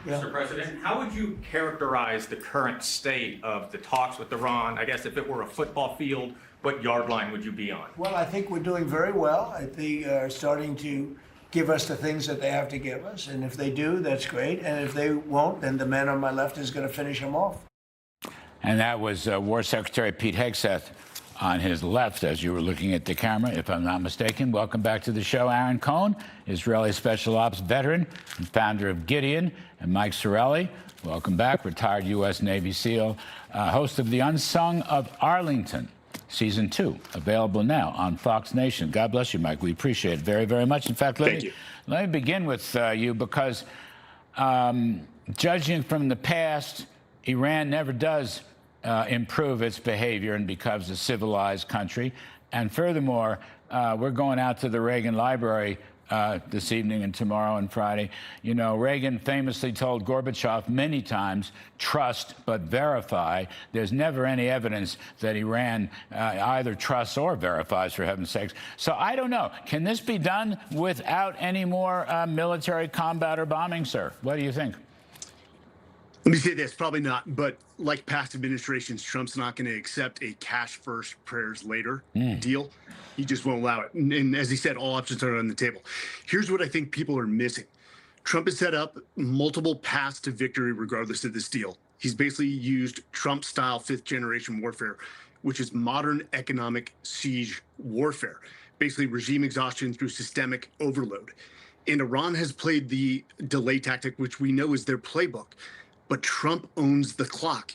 Mr. President, how would you characterize the current state of the talks with Iran? I guess if it were a football field, what yard line would you be on? Well, I think we're doing very well. I think they are starting to give us the things that they have to give us. And if they do, that's great. And if they won't, then the man on my left is going to finish them off. And that was War Secretary Pete Hegseth on his left as you were looking at the camera, if I'm not mistaken. Welcome back to the show, Aaron Cohen, Israeli Special Ops veteran and founder of Gideon, and Mike Sarraille. Welcome back, retired U.S. Navy SEAL, host of The Unsung of Arlington, Season 2, available now on Fox Nation. God bless you, Mike. We appreciate it very, very much. In fact, let me begin with you because judging from the past, Iran never does improve its behavior and becomes a civilized country. And furthermore, we're going out to the Reagan Library this evening and tomorrow and Friday. You know, Reagan famously told Gorbachev many times, trust but verify. There's never any evidence that Iran either trusts or verifies, for heaven's sakes. So I don't know. Can this be done without any more military combat or bombing, sir? What do you think? Let me say this, probably not, but like past administrations, Trump's not going to accept a cash first, prayers later deal. He just won't allow it. And as he said, all options are on the table. Here's what I think people are missing. Trump has set up multiple paths to victory regardless of this deal. He's basically used Trump-style fifth-generation warfare, which is modern economic siege warfare, basically regime exhaustion through systemic overload. And Iran has played the delay tactic, which we know is their playbook. But Trump owns the clock.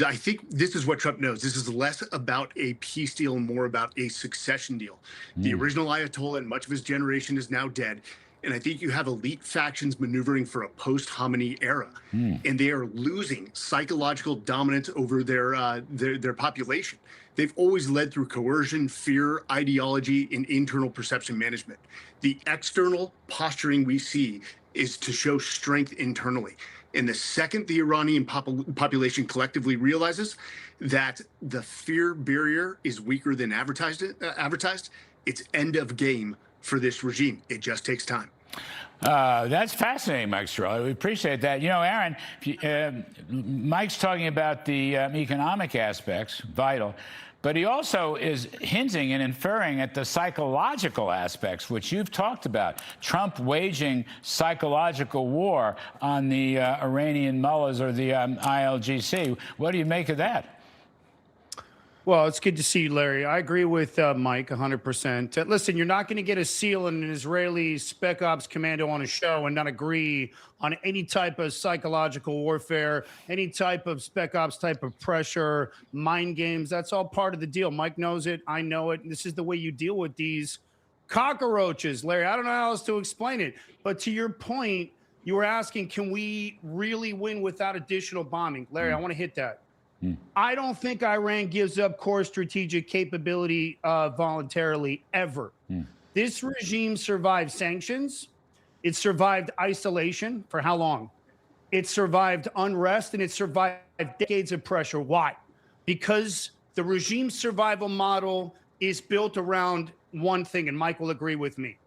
I think this is what Trump knows. This is less about a peace deal and more about a succession deal. The original Ayatollah and much of his generation is now dead. And I think you have elite factions maneuvering for a post-Khamenei era. And they are losing psychological dominance over their population. They've always led through coercion, fear, ideology, and internal perception management. The external posturing we see is to show strength internally. And the second the Iranian population collectively realizes that the fear barrier is weaker than advertised, it's end of game for this regime. It just takes time. That's fascinating, Mike Sarraille. We appreciate that. You know, Aaron, Mike's talking about the economic aspects, vital, but he also is hinting and inferring at the psychological aspects, which you've talked about. Trump waging psychological war on the Iranian mullahs or the ILGC. What do you make of that? Well, it's good to see you, Larry. I agree with Mike 100%. Listen, you're not going to get a SEAL and an Israeli Spec Ops commando on a show and not agree on any type of psychological warfare, any type of Spec Ops type of pressure, mind games. That's all part of the deal. Mike knows it. I know it. This is the way you deal with these cockroaches, Larry. I don't know how else to explain it. But to your point, you were asking, can we really win without additional bombing? Larry, I want to hit that. I don't think Iran gives up core strategic capability voluntarily, ever. This regime survived sanctions. It survived isolation for how long? It survived unrest, and it survived decades of pressure. Why? Because the regime survival model is built around one thing, and Mike will agree with me: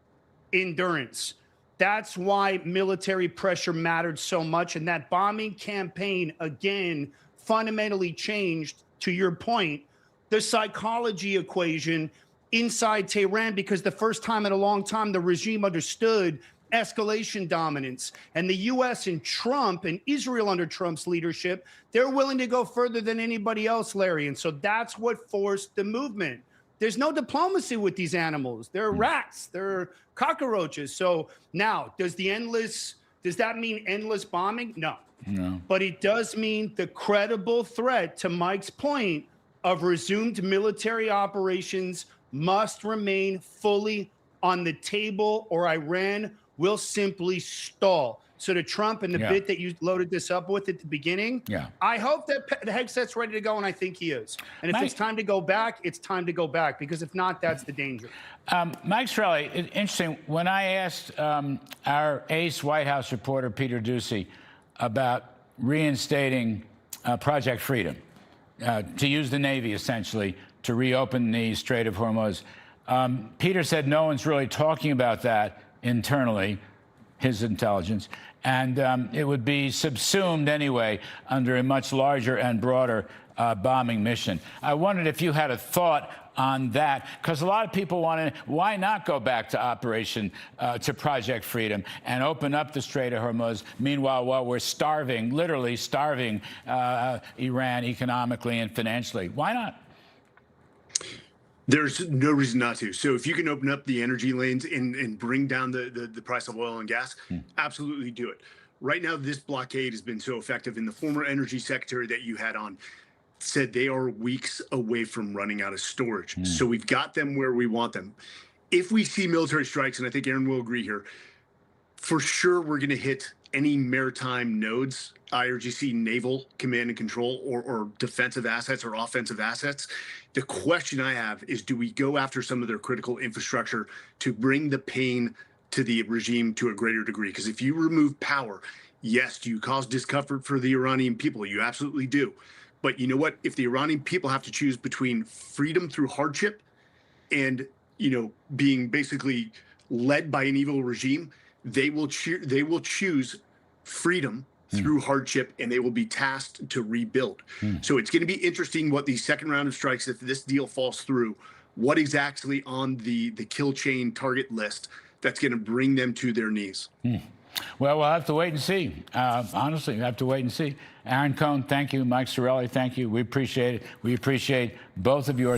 endurance. That's why military pressure mattered so much, and that bombing campaign, again, fundamentally changed, to your point, the psychology equation inside Tehran, because the first time in a long time the regime understood escalation dominance. And the U.S. and Trump and Israel under Trump's leadership, they're willing to go further than anybody else, Larry. And so that's what forced the movement. There's no diplomacy with these animals. They're rats. They're cockroaches. So now, does that mean endless bombing? No. No. But it does mean the credible threat, to Mike's point, of resumed military operations must remain fully on the table, or Iran will simply stall. So to Trump and the bit that you loaded this up with at the beginning, I hope that the headset's ready to go, and I think he is. And if it's time to go back, it's time to go back, because if not, that's the danger. Mike Sarraille, interesting. When I asked our ace White House reporter, Peter Doocy, about reinstating Project Freedom, to use the Navy, essentially, to reopen the Strait of Hormuz, Peter said no one's really talking about that internally. his intelligence, and it would be subsumed anyway under a much larger and broader bombing mission. I wondered if you had a thought on that, because a lot of people want to, why not go back to Project Freedom and open up the Strait of Hormuz? Meanwhile, while we're starving, literally starving Iran economically and financially, why not? There's no reason not to. So if you can open up the energy lanes and bring down the price of oil and gas, absolutely do it. Right now, this blockade has been so effective, and the former energy secretary that you had on said they are weeks away from running out of storage. So we've got them where we want them. If we see military strikes, and I think Aaron will agree here, for sure we're going to hit any maritime nodes, IRGC, naval command and control, or defensive assets or offensive assets. The question I have is, do we go after some of their critical infrastructure to bring the pain to the regime to a greater degree? Because if you remove power, yes, do you cause discomfort for the Iranian people? You absolutely do. But you know what? If the Iranian people have to choose between freedom through hardship and, being basically led by an evil regime, they will choose freedom through hardship, and they will be tasked to rebuild. So it's going to be interesting what the second round of strikes, if this deal falls through, what exactly on the kill chain target list that's going to bring them to their knees. Well, we'll have to wait and see. Honestly, we have to wait and see. Aaron Cohen, thank you. Mike Sarraille, thank you. We appreciate it. We appreciate both of yours.